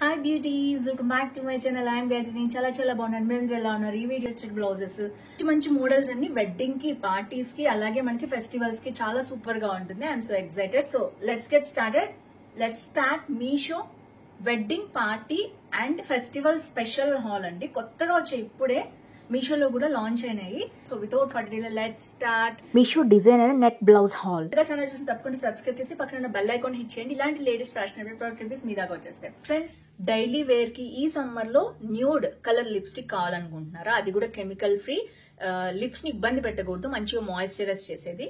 Hi beauties, welcome back to my channel. I am Gayatri. చాలా బాగున్నాను. మీరు ఎలా ఉన్నారు? ఈ వీడియో వచ్చే బ్లౌజెస్ మంచి మోడల్స్ అన్ని వెడ్డింగ్ కి, పార్టీస్ కి, అలాగే మనకి ఫెస్టివల్స్ కి చాలా సూపర్ గా ఉంటుంది. I'm so excited. So let's get started. Let's start Meesho wedding party and festival special hall అండి. కొత్తగా వచ్చే ఇప్పుడే మీషోలో కూడా లాంచ్ అయినాయి. So without further delay let's start Meesho designer net blouse hall. Channel చూసి తప్పకుండా సబ్స్క్రైబ్ చేసి పక్కన బెల్ ఐకాన్ హిట్ చేయండి. ఇలాంటి లేటెస్ట్ ఫ్యాషనబుల్ ప్రోడక్ట్ రివ్యూస్ మీ దాకా వచ్చేస్తాయి. ఫ్రెండ్స్, డైలీ వేర్ కి ఈ సమ్మర్ లో న్యూడ్ కలర్ లిప్స్టిక్ కావాలనుకుంటున్నారా? అది కూడా కెమికల్ ఫ్రీ, లిప్స్ ని ఇబ్బంది పెట్టకూడదు, మంచిగా మాయిశ్చరైజ్ చేసేది.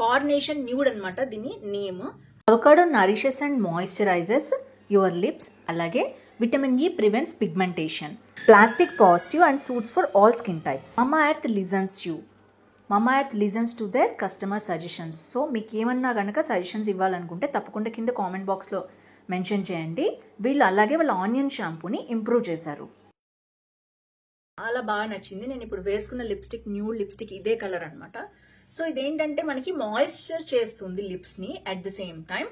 కార్నేషన్ న్యూడ్ అన్నమాట దీని name. Avocado nourishes and moisturises your lips. అలాగే vitamin E prevents pigmentation. Plastic positive and suits for all skin types. Mamaearth listens you. Mamaearth listens to their customer suggestions. So మీకు ఏమన్నా కనుక suggestions ఇవ్వాలనుకుంటే తప్పకుండా కింద comment బాక్స్లో mention చేయండి. వీళ్ళు అలాగే వాళ్ళ ఆనియన్ షాంపూని ఇంప్రూవ్ చేశారు. చాలా బాగా నచ్చింది. నేను ఇప్పుడు వేసుకున్న లిప్స్టిక్ న్యూడ్ లిప్స్టిక్ ఇదే కలర్ అనమాట. సో ఇదేంటంటే మనకి మాయిశ్చర్ చేస్తుంది లిప్స్ ని. At the same time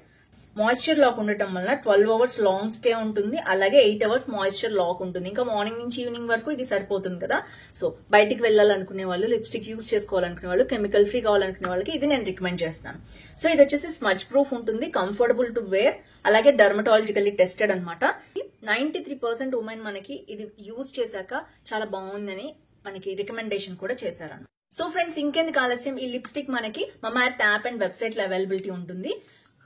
moisture lock ఉండటం వల్ల 12 అవర్స్ లాంగ్ స్టే ఉంటుంది. అలాగే 8 అవర్స్ మాయిశ్చర్ లాక్ ఉంటుంది. ఇంకా మార్నింగ్ నుంచి ఈవినింగ్ వరకు ఇది సరిపోతుంది కదా. సో బయటికి వెళ్ళాలనుకునే వాళ్ళు, లిప్స్టిక్ యూజ్ చేసుకోవాలనుకునే వాళ్ళు, కెమికల్ ఫ్రీ కావాలనుకునే వాళ్ళకి ఇది నేను రికమెండ్ చేస్తాను. సో ఇది వచ్చేసి స్మజ్ ప్రూఫ్ ఉంటుంది, కంఫర్టబుల్ టు వేర్, అలాగే డర్మటాలజికల్లీ టెస్టెడ్ అనమాట. 93% ఉమెన్ మనకి ఇది యూజ్ చేశాక చాలా బాగుందని మనకి రికమెండేషన్ కూడా చేశారన్న. సో ఫ్రెండ్స్, ఇంకెందుకు ఆలస్యం, ఈ లిప్స్టిక్ మనకి మమాఎర్త్ యాప్ అండ్ వెబ్సైట్ లో అవైలబిలిటీ ఉంటుంది.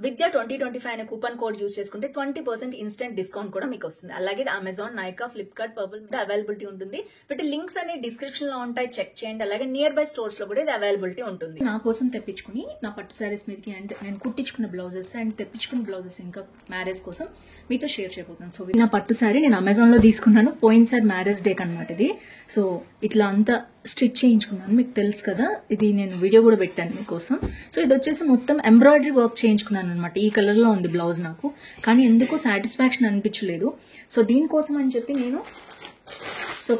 విద్యా 2025 అనే కూపన్ కోడ్ యూజ్ చేసుకుంటే 20% ఇన్స్టెంట్ డిస్కౌంట్ కూడా మీకు వస్తుంది. అలాగే అమెజాన్, నైకా, ఫ్లిప్కార్ట్, పర్పుల్ కూడా అవైలబిలిటీ ఉంటుంది. బట్ లింక్స్ అనే డిస్క్రిప్షన్ లో ఉంటాయి, చెక్ చేయండి. అలాగే నియర్ బై స్టోర్స్ లో కూడా ఇది అవైలబిలిటీ ఉంటుంది. నా కోసం తెప్పించుకుని నా పట్టు శారీస్ మీదకి అండ్ నేను కుట్టించుకున్న బ్లౌజెస్ అండ్ తెప్పించుకున్న బ్లౌజెస్ ఇంకా మ్యారేజ్ కోసం మీతో షేర్ చేయబోతున్నాను. సో నా పట్టు శారీ నేను అమెజాన్ లో తీసుకున్నాను. పోయినసారి మ్యారేజ్ డే అనమాట ఇది. సో ఇట్లా అంతా స్టిచ్ చేయించుకున్నాను, మీకు తెలుసు కదా. ఇది నేను వీడియో కూడా పెట్టాను మీకోసం. సో ఇది వచ్చేసి మొత్తం ఎంబ్రాయిడరీ వర్క్ చేయించుకున్నాను అనమాట. ఈ కలర్ లో ఉంది బ్లౌజ్ నాకు, కానీ ఎందుకో సాటిస్ఫాక్షన్ అనిపించలేదు. సో దీనికోసం అని చెప్పి నేను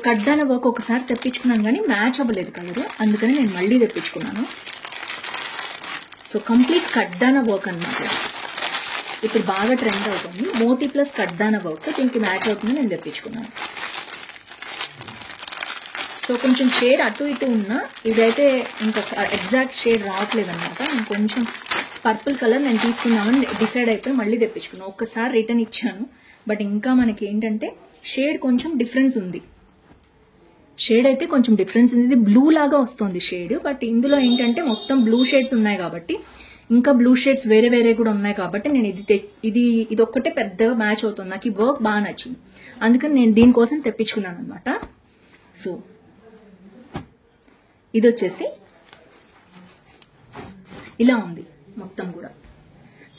కడ్డాన వర్క్ ఒకసారి తెప్పించుకున్నాను, కానీ మ్యాచ్ అవ్వలేదు కలర్. అందుకని నేను మళ్ళీ తెప్పించుకున్నాను. సో కంప్లీట్ కడ్డాన వర్క్ అనమాట. ఇప్పుడు బాగా ట్రెండ్ అవుతుంది మోతీ ప్లస్ కడ్డాన వర్క్. దీనికి మ్యాచ్ అవుతుంది, నేను తెప్పించుకున్నాను. సో కొంచెం షేడ్ అటు ఇటు ఉన్నా ఇదైతే ఇంకా ఎగ్జాక్ట్ షేడ్ రావట్లేదు అనమాట. నేను కొంచెం పర్పుల్ కలర్ నేను తీసుకుందామని డిసైడ్ అయిపోయి మళ్ళీ తెప్పించుకున్నాను. ఒక్కసారి రిటర్న్ ఇచ్చాను, బట్ ఇంకా మనకి ఏంటంటే షేడ్ కొంచెం డిఫరెన్స్ ఉంది. షేడ్ అయితే కొంచెం డిఫరెన్స్ ఉంది. ఇది బ్లూ లాగా వస్తుంది షేడ్, బట్ ఇందులో ఏంటంటే మొత్తం బ్లూ షేడ్స్ ఉన్నాయి కాబట్టి, ఇంకా బ్లూ షేడ్స్ వేరే వేరే కూడా ఉన్నాయి కాబట్టి నేను ఇది ఒక్కటే పెద్దగా మ్యాచ్ అవుతుంది. నాకు ఈ వర్క్ బాగా నచ్చింది, అందుకని నేను దీనికోసం తెప్పించుకున్నాను అనమాట. సో ఇది వచ్చేసి ఇలా ఉంది మొత్తం కూడా.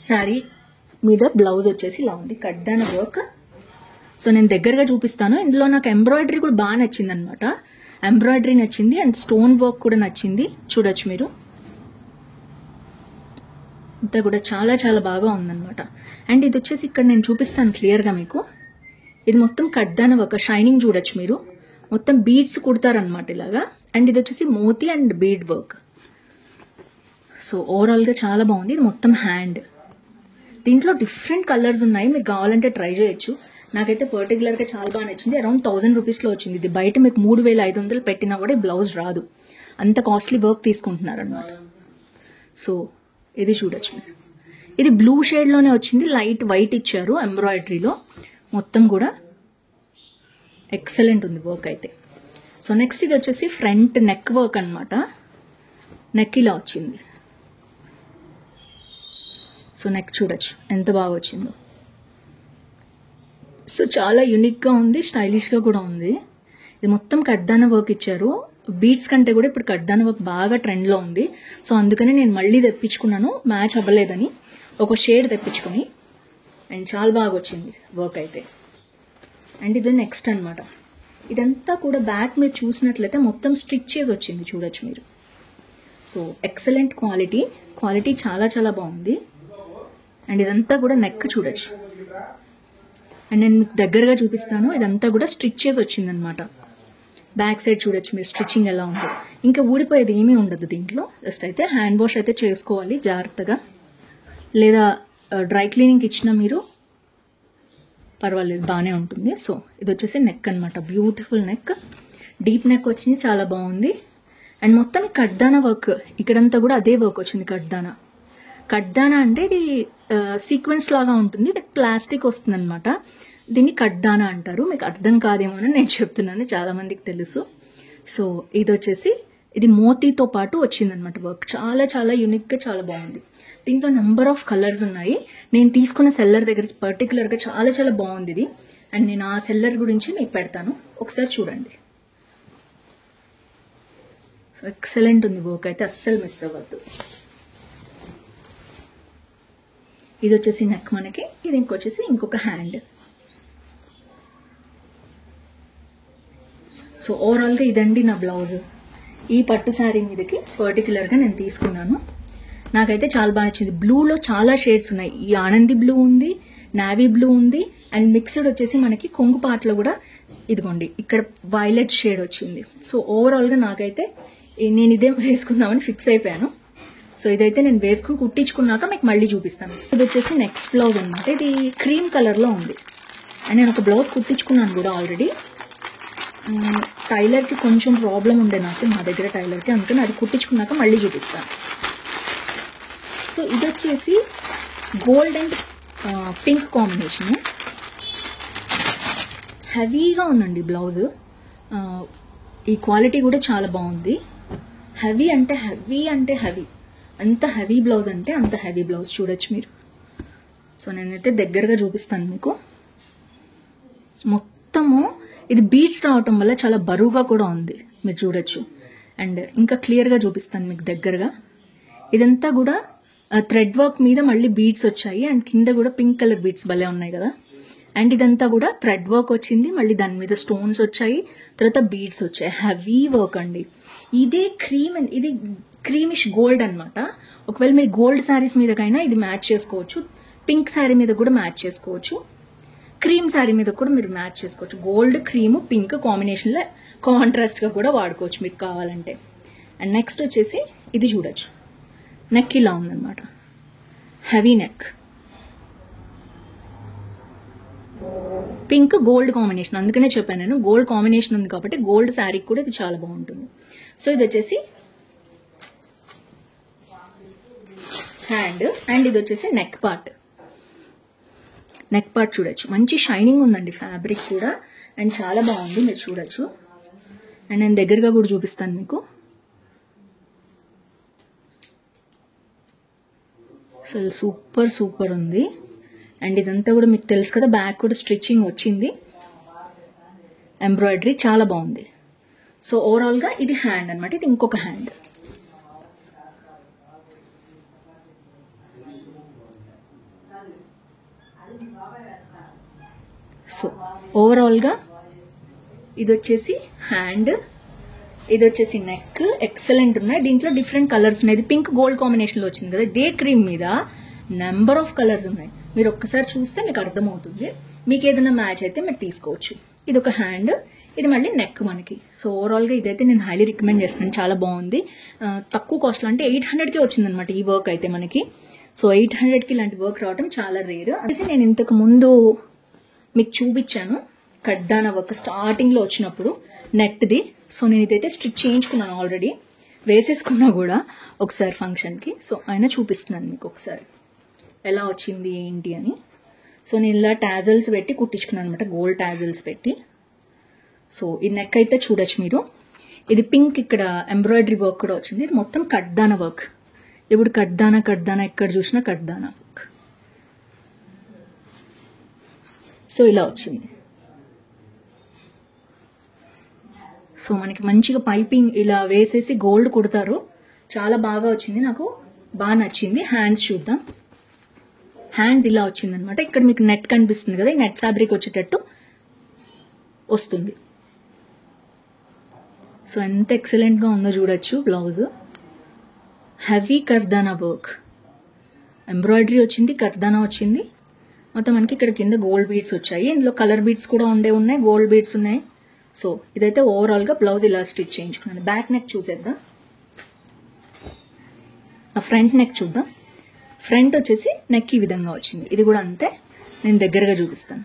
శారీ మీద బ్లౌజ్ వచ్చేసి ఇలా ఉంది, కడ్డాన వర్క్. సో నేను దగ్గరగా చూపిస్తాను. ఇందులో నాకు ఎంబ్రాయిడరీ కూడా బాగా నచ్చింది అనమాట. ఎంబ్రాయిడరీ నచ్చింది అండ్ స్టోన్ వర్క్ కూడా నచ్చింది. చూడొచ్చు మీరు, ఇంత కూడా చాలా చాలా బాగా ఉందన్నమాట. అండ్ ఇది వచ్చేసి ఇక్కడ నేను చూపిస్తాను క్లియర్గా మీకు. ఇది మొత్తం కడ్డాన వర్క్, షైనింగ్ చూడొచ్చు మీరు. మొత్తం బీడ్స్ కుడతారనమాట ఇలాగా. అండ్ ఇది వచ్చేసి మోతీ అండ్ బీడ్ వర్క్. సో ఓవరాల్గా చాలా బాగుంది. ఇది మొత్తం హ్యాండ్. దీంట్లో డిఫరెంట్ కలర్స్ ఉన్నాయి, మీకు కావాలంటే ట్రై చేయొచ్చు. నాకైతే పర్టికులర్గా చాలా బాగా నచ్చింది. అరౌండ్ 1000 రూపీస్లో వచ్చింది. ఇది బయట మీకు 3500 పెట్టినా కూడా బ్లౌజ్ రాదు, అంత కాస్ట్లీ వర్క్ తీసుకుంటున్నారు అనమాట. సో ఇది చూడొచ్చు మీరు. ఇది బ్లూ షేడ్లోనే వచ్చింది, లైట్ వైట్ ఇచ్చారు ఎంబ్రాయిడరీలో. మొత్తం కూడా ఎక్సలెంట్ ఉంది వర్క్ అయితే. సో నెక్స్ట్ ఇది వచ్చేసి ఫ్రంట్ నెక్ వర్క్ అనమాట. నెక్ ఇలా వచ్చింది. సో నెక్ చూడొచ్చు ఎంత బాగా వచ్చిందో. సో చాలా యూనిక్గా ఉంది, స్టైలిష్గా కూడా ఉంది. ఇది మొత్తం కడ్డాన వర్క్ ఇచ్చారు. బీడ్స్ కంటే కూడా ఇప్పుడు కడ్డాన వర్క్ బాగా ట్రెండ్లో ఉంది. సో అందుకని నేను మళ్ళీ తెప్పించుకున్నాను, మ్యాచ్ అవ్వలేదని ఒక షేడ్ తెప్పించుకుని. అండ్ చాలా బాగా వచ్చింది వర్క్ అయితే. అండ్ ఇది నెక్స్ట్ అనమాట. ఇదంతా కూడా బ్యాక్ మీరు చూసినట్లయితే మొత్తం స్టిచ్ చేసి వచ్చింది, చూడొచ్చు మీరు. సో ఎక్సలెంట్ క్వాలిటీ చాలా చాలా బాగుంది. అండ్ ఇదంతా కూడా నెక్ చూడొచ్చు. అండ్ నేను మీకు దగ్గరగా చూపిస్తాను. ఇదంతా కూడా స్టిచ్ చేసి వచ్చిందనమాట. బ్యాక్ సైడ్ చూడొచ్చు మీరు స్టిచ్చింగ్ ఎలా ఉందో. ఇంకా ఊడిపోయేది ఏమీ ఉండదు దీంట్లో. జస్ట్ అయితే హ్యాండ్ వాష్ అయితే చేసుకోవాలి జాగ్రత్తగా. లేదా డ్రై క్లీనింగ్కి ఇచ్చిన మీరు పర్వాలేదు, బాగానే ఉంటుంది. సో ఇది వచ్చేసి నెక్ అనమాట, బ్యూటిఫుల్ నెక్, డీప్ నెక్ వచ్చింది, చాలా బాగుంది. అండ్ మొత్తం కడ్దానా వర్క్, ఇక్కడంతా కూడా అదే వర్క్ వచ్చింది. కడ్దానా అంటే ఇది సీక్వెన్స్ లాగా ఉంటుంది, విత్ ప్లాస్టిక్ వస్తుంది అనమాట. దీన్ని కడ్దానా అంటారు. మీకు అర్థం కాదేమో అని నేను చెప్తున్నాను, చాలా మందికి తెలుసు. సో ఇది వచ్చేసి ఇది మోతీతో పాటు వచ్చిందనమాట వర్క్, చాలా చాలా యూనిక్గా చాలా బాగుంది. దీంట్లో నెంబర్ ఆఫ్ కలర్స్ ఉన్నాయి. నేను తీసుకున్న సెల్లర్ దగ్గర పర్టికులర్గా చాలా చాలా బాగుంది ఇది. అండ్ నేను ఆ సెల్లర్ గురించి మీకు పెడతాను, ఒకసారి చూడండి. సో ఎక్సలెంట్ ఉంది వర్క్ అయితే, అస్సలు మిస్ అవ్వద్దు. ఇది వచ్చేసి నెక్ మనకి, ఇది ఇంకొచ్చేసి ఇంకొక హ్యాండ్. సో ఓవరాల్గా ఇదండి నా బ్లౌజ్. ఈ పట్టు శారీ మీదకి పర్టికులర్గా నేను తీసుకున్నాను. నాకైతే చాలా బాగా నచ్చింది. బ్లూలో చాలా షేడ్స్ ఉన్నాయి. ఈ ఆనంది బ్లూ ఉంది, నావీ బ్లూ ఉంది, అండ్ మిక్స్డ్ వచ్చేసి మనకి కొంగు పాటలో కూడా ఇదిగోండి ఇక్కడ వైలెట్ షేడ్ వచ్చింది. సో ఓవరాల్గా నాకైతే నేను ఇదే వేసుకుందామని ఫిక్స్ అయిపోయాను. సో ఇదైతే నేను వేసుకుని కుట్టించుకున్నాక మీకు మళ్ళీ చూపిస్తాను. ఇది వచ్చేసి నెక్స్ట్ బ్లౌజ్ అనమాట. ఇది క్రీమ్ కలర్లో ఉంది. అండ్ నేను ఒక బ్లౌజ్ కుట్టించుకున్నాను కూడా ఆల్రెడీ. టైలర్కి కొంచెం ప్రాబ్లం ఉండే నాకు, మా దగ్గర టైలర్కి, అందుకని అది కుట్టించుకున్నాక మళ్ళీ చూపిస్తాను. సో ఇది వచ్చేసి గోల్డ్ అండ్ పింక్ కాంబినేషన్, హెవీగా ఉందండి బ్లౌజ్. ఈ క్వాలిటీ కూడా చాలా బాగుంది. హెవీ అంటే హెవీ, అంత హెవీ బ్లౌజ్ అంటే అంత హెవీ బ్లౌజ్ చూడొచ్చు మీరు. సో నేనైతే దగ్గరగా చూపిస్తాను మీకు. మొత్తము ఇది బీడ్స్ రావటం వల్ల చాలా బరువుగా కూడా ఉంది, మీరు చూడొచ్చు. అండ్ ఇంకా క్లియర్గా చూపిస్తాను మీకు దగ్గరగా. ఇదంతా కూడా థ్రెడ్ వర్క్ మీద మళ్ళీ బీడ్స్ వచ్చాయి, అండ్ కింద కూడా పింక్ కలర్ బీడ్స్ భలే ఉన్నాయి కదా. అండ్ ఇదంతా కూడా థ్రెడ్ వర్క్ వచ్చింది, మళ్ళీ దాని మీద స్టోన్స్ వచ్చాయి, తర్వాత బీడ్స్ వచ్చాయి. హెవీ వర్క్ అండి. ఇదే క్రీమ్ అండ్ ఇది క్రీమిష్ గోల్డ్ అనమాట. ఒకవేళ మీరు గోల్డ్ శారీస్ మీదకైనా ఇది మ్యాచ్ చేసుకోవచ్చు, పింక్ శారీ మీద కూడా మ్యాచ్ చేసుకోవచ్చు, క్రీమ్ శారీ మీద కూడా మీరు మ్యాచ్ చేసుకోవచ్చు. గోల్డ్ క్రీమ్ పింక్ కాంబినేషన్లో కాంట్రాస్ట్గా కూడా వాడుకోవచ్చు మీకు కావాలంటే. అండ్ నెక్స్ట్ వచ్చేసి ఇది చూడొచ్చు, నెక్ ఇలా ఉందన్నమాట, heavy neck, pink gold combination. అందుకనే చెప్పాను నేను, గోల్డ్ కాంబినేషన్ ఉంది కాబట్టి గోల్డ్ శారీకి కూడా ఇది చాలా బాగుంటుంది. సో ఇది వచ్చేసి హ్యాండ్, అండ్ ఇది వచ్చేసి నెక్ పార్ట్. నెక్ పార్ట్ చూడొచ్చు, మంచి షైనింగ్ ఉందండి ఫ్యాబ్రిక్ కూడా, అండ్ చాలా బాగుంది, మీరు చూడొచ్చు. అండ్ నేను దగ్గరగా కూడా చూపిస్తాను మీకు. అసలు సూపర్ సూపర్ ఉంది. అండ్ ఇదంతా కూడా మీకు తెలుసు కదా, బ్యాక్ కూడా స్టిచ్చింగ్ వచ్చింది, ఎంబ్రాయిడరీ చాలా బాగుంది. సో ఓవరాల్గా ఇది హ్యాండ్ అనమాట, ఇది ఇంకొక హ్యాండ్. సో ఓవరాల్గా ఇది వచ్చేసి హ్యాండ్, ఇది వచ్చేసి నెక్, ఎక్సలెంట్ ఉన్నాయి. దీంట్లో డిఫరెంట్ కలర్స్ ఉన్నాయి. ఇది పింక్ గోల్డ్ కాంబినేషన్లో వచ్చింది కదా, ఇదే క్రీమ్ మీద నెంబర్ ఆఫ్ కలర్స్ ఉన్నాయి. మీరు ఒక్కసారి చూస్తే మీకు అర్థమవుతుంది. మీకు ఏదైనా మ్యాచ్ అయితే మీరు తీసుకోవచ్చు. ఇది ఒక హ్యాండ్, ఇది మళ్ళీ నెక్ మనకి. సో ఓవరాల్గా ఇదైతే నేను హైలీ రికమెండ్ చేస్తున్నాను, చాలా బాగుంది. తక్కువ కాస్ట్లో అంటే 800కే వచ్చిందనమాట ఈ వర్క్ అయితే మనకి. సో 800కి ఇలాంటి వర్క్ రావడం చాలా రేర్. అదే నేను ఇంతకు ముందు మీకు చూపించాను కడ్దానా వర్క్ స్టార్టింగ్లో వచ్చినప్పుడు నెట్ది. సో నేను ఇదైతే స్టిచ్ చేయించుకున్నాను ఆల్రెడీ, వేసేసుకున్నా కూడా ఒకసారి ఫంక్షన్కి. సో అయినా చూపిస్తున్నాను మీకు ఒకసారి ఎలా వచ్చింది ఏంటి అని. సో నేను ఇలా టాజల్స్ పెట్టి కుట్టించుకున్నాను అనమాట, గోల్డ్ టాజల్స్ పెట్టి. సో ఈ నెక్ అయితే చూడొచ్చు మీరు. ఇది పింక్, ఇక్కడ ఎంబ్రాయిడరీ వర్క్ కూడా వచ్చింది. ఇది మొత్తం కడ్దానా వర్క్. ఇప్పుడు కడ్దానా ఎక్కడ చూసినా కడ్దానా వర్క్. సో ఇలా వచ్చింది. సో మనకి మంచిగా పైపింగ్ ఇలా వేసేసి గోల్డ్ కుడతారు, చాలా బాగా వచ్చింది, నాకు బాగా నచ్చింది. హ్యాండ్స్ చూద్దాం. హ్యాండ్స్ ఇలా వచ్చిందనమాట. ఇక్కడ మీకు నెట్ కనిపిస్తుంది కదా, ఈ నెట్ ఫ్యాబ్రిక్ వచ్చేటట్టు వస్తుంది. సో ఎంత ఎక్సలెంట్గా ఉందో చూడొచ్చు బ్లౌజ్. హెవీ కర్దానా వర్క్, ఎంబ్రాయిడరీ వచ్చింది, కర్దానా వచ్చింది. మొత్తం మనకి ఇక్కడ కింద గోల్డ్ బీడ్స్ వచ్చాయి. ఇందులో కలర్ బీడ్స్ కూడా ఉన్నాయి, గోల్డ్ బీడ్స్ ఉన్నాయి. సో ఇదైతే ఓవరాల్గా బ్లౌజ్ ఇలా స్టిచ్ చేయించుకున్నాను. బ్యాక్ నెక్ చూసేద్దాం, ఫ్రంట్ నెక్ చూద్దాం. ఫ్రంట్ వచ్చేసి నెక్ ఈ విధంగా వచ్చింది. ఇది కూడా అంతే, నేను దగ్గరగా చూపిస్తాను.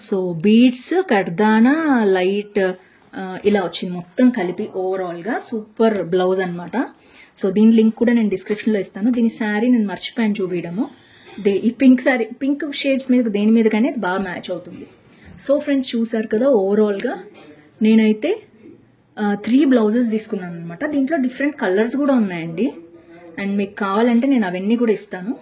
సో బీడ్స్, కర్దానా, లైట్ ఇలా వచ్చింది మొత్తం కలిపి. ఓవరాల్గా సూపర్ బ్లౌజ్ అనమాట. సో దీని లింక్ కూడా నేను డిస్క్రిప్షన్లో ఇస్తాను. దీని శారీ నేను మర్చిపోయాను చూపించడము. ఈ పింక్ శారీ, పింక్ షేడ్స్ మీద దేని మీద కానీ అది బాగా మ్యాచ్ అవుతుంది. సో ఫ్రెండ్స్ చూసారు కదా, ఓవరాల్గా నేనైతే 3 బ్లౌజెస్ తీసుకున్నాను అనమాట. దీంట్లో డిఫరెంట్ కలర్స్ కూడా ఉన్నాయండి. అండ్ మీకు కావాలంటే నేను అవన్నీ కూడా ఇస్తాను.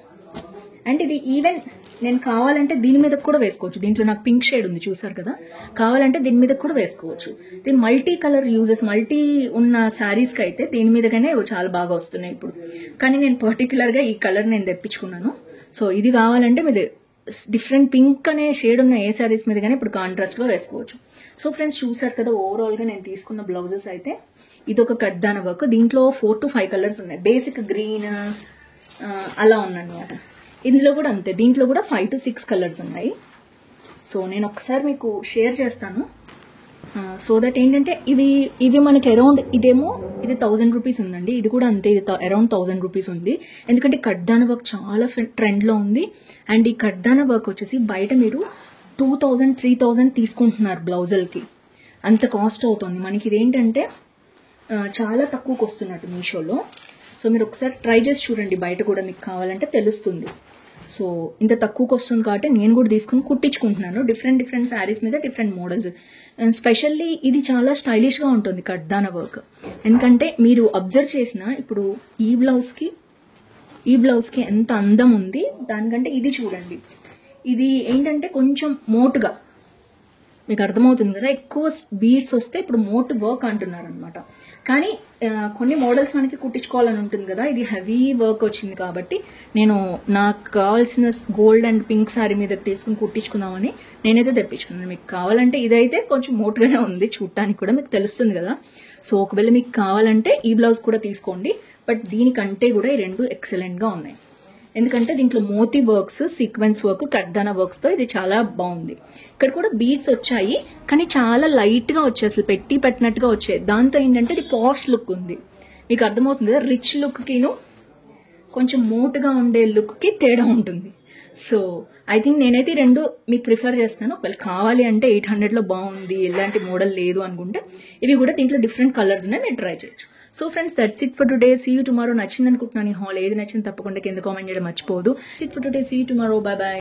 అండ్ ఇది ఈవెన్ నేను కావాలంటే దీని మీద కూడా వేసుకోవచ్చు. దీంట్లో నాకు పింక్ షేడ్ ఉంది చూసారు కదా, కావాలంటే దీని మీద కూడా వేసుకోవచ్చు. దీని మల్టీ కలర్ యూజెస్, మల్టీ ఉన్న శారీస్కి అయితే దీని మీదగానే చాలా బాగా వస్తున్నాయి ఇప్పుడు. కానీ నేను పర్టికులర్గా ఈ కలర్ నేను తెప్పించుకున్నాను. సో ఇది కావాలంటే మీరు డిఫరెంట్ పింక్ అనే షేడ్ ఉన్న ఏ శారీస్ మీద కానీ ఇప్పుడు కాంట్రాస్ట్గా వేసుకోవచ్చు. సో ఫ్రెండ్స్ చూసారు కదా, ఓవరాల్గా నేను తీసుకున్న బ్లౌజెస్ అయితే ఇదొక కడ్దాన వర్క్. దీంట్లో 4 to 5 కలర్స్ ఉన్నాయి. బేసిక్ గ్రీన్ అలా ఉన్నమాట. ఇందులో కూడా అంతే, దీంట్లో కూడా 5 to 6 కలర్స్ ఉన్నాయి. సో నేను ఒకసారి మీకు షేర్ చేస్తాను. సో దట్ ఏంటంటే ఇవి మనకి అరౌండ్ ఇది 1000 రూపీస్ ఉందండి. ఇది కూడా అంతే, ఇది అరౌండ్ 1000 రూపీస్ ఉంది. ఎందుకంటే కడ్దాన వర్క్ చాలా ట్రెండ్లో ఉంది. అండ్ ఈ కడ్దాన వర్క్ వచ్చేసి బయట మీరు 2000, 3000 తీసుకుంటున్నారు బ్లౌజులకి, అంత కాస్ట్ అవుతుంది. మనకి ఇదేంటంటే చాలా తక్కువకి వస్తున్నట్టు మీషోలో. సో మీరు ఒకసారి ట్రై చేసి చూడండి, బయట కూడా మీకు కావాలంటే తెలుస్తుంది. సో ఇంత తక్కువకి వస్తుంది కాబట్టి నేను కూడా తీసుకుని కుట్టించుకుంటున్నాను. డిఫరెంట్ శారీస్ మీద డిఫరెంట్ మోడల్స్. స్పెషల్లీ ఇది చాలా స్టైలిష్గా ఉంటుంది కడ్దాన వర్క్. ఎందుకంటే మీరు అబ్జర్వ్ చేసిన ఇప్పుడు ఈ బ్లౌజ్కి ఎంత అందం ఉంది, దానికంటే ఇది చూడండి. ఇది ఏంటంటే కొంచెం మోటుగా, మీకు అర్థమవుతుంది కదా, ఎక్కువ బీడ్స్ వస్తే ఇప్పుడు మోట్ వర్క్ అంటున్నారు అనమాట. కానీ కొన్ని మోడల్స్ మనకి కుట్టించుకోవాలని ఉంటుంది కదా, ఇది హెవీ వర్క్ వచ్చింది కాబట్టి నేను నాకు కావాల్సిన గోల్డ్ అండ్ పింక్ శారీ మీద తీసుకుని కుట్టించుకుందామని నేనైతే తెప్పించుకున్నాను. మీకు కావాలంటే ఇదైతే కొంచెం మోటుగానే ఉంది, చూడటానికి కూడా మీకు తెలుస్తుంది కదా. సో ఒకవేళ మీకు కావాలంటే ఈ బ్లౌజ్ కూడా తీసుకోండి. బట్ దీనికంటే కూడా ఈ రెండు ఎక్సలెంట్గా ఉన్నాయి. ఎందుకంటే దీంట్లో మోతీ వర్క్స్, సీక్వెన్స్ వర్క్, కడ్దానా వర్క్స్తో ఇది చాలా బాగుంది. ఇక్కడ కూడా బీడ్స్ వచ్చాయి, కానీ చాలా లైట్గా వచ్చాయి, అసలు పెట్టినట్టుగా వచ్చాయి. దాంతో ఏంటంటే ఇది పాష్ లుక్ ఉంది. మీకు అర్థమవుతుంది కదా, రిచ్ లుక్కిను కొంచెం మోటుగా ఉండే లుక్కి తేడా ఉంటుంది. సో ఐ థింక్ నేనైతే ఈ రెండు మీకు ప్రిఫర్ చేస్తాను. ఒకవేళ కావాలి అంటే 800లో బాగుంది, ఎలాంటి మోడల్ లేదు అనుకుంటే ఇవి కూడా దీంట్లో డిఫరెంట్ కలర్స్ ఉన్నాయి, మీరు ట్రై చేయొచ్చు. So friends that's it for today. See you tomorrow. నచ్చింది అనుకుంటున్నాను ఈ హాల్. ఏది నచ్చింది తప్పకుండా కింద కామెంట్ చేయడం మర్చిపోదు. It for today. See you tomorrow. Bye by.